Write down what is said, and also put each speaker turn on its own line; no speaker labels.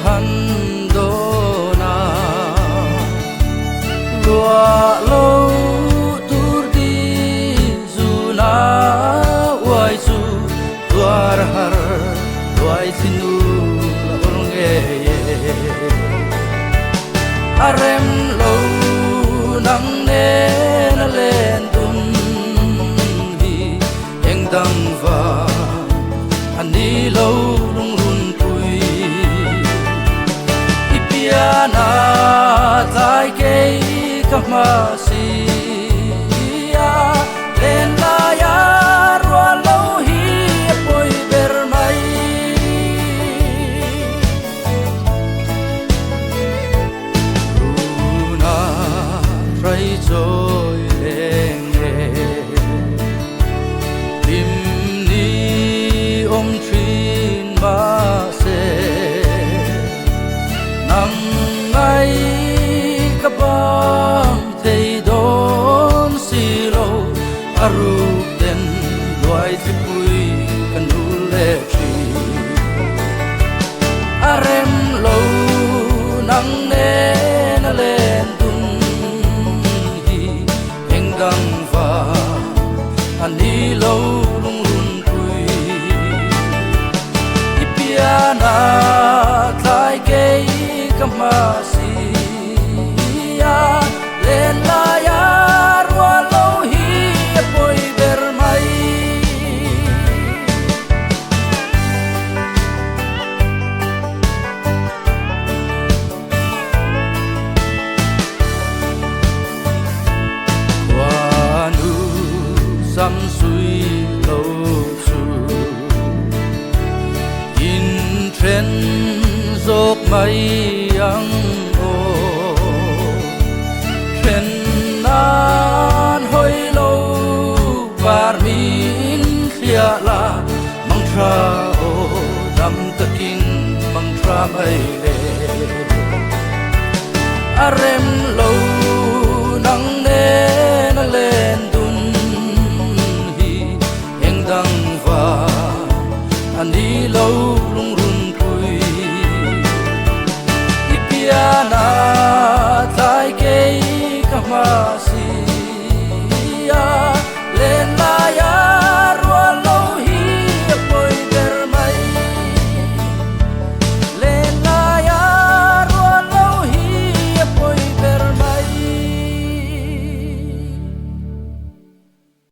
han do na lua lo tur di zuna wai su tuar har wai sinu la ornge arem lo nang ne na len dun hi eng dang va ani lo lung run pui ipiana tai ke kama si ya len la ya ro lo hi poi ber mai runa rai joy leng e lim ni om trin ma se nang ai ka bang thei don si lo aru den loi ti pui kan nu le chi arem lo nang ne na len dun hi engang va ani lo lung run pui ipiana thai ke kama si ya len la ya ro lo hi poi ber mai qua nu sam sui lo su in tren dốc mai ang o tren nan hoi lo par min khia la mang tra o dam takin mang tra mai le arem lo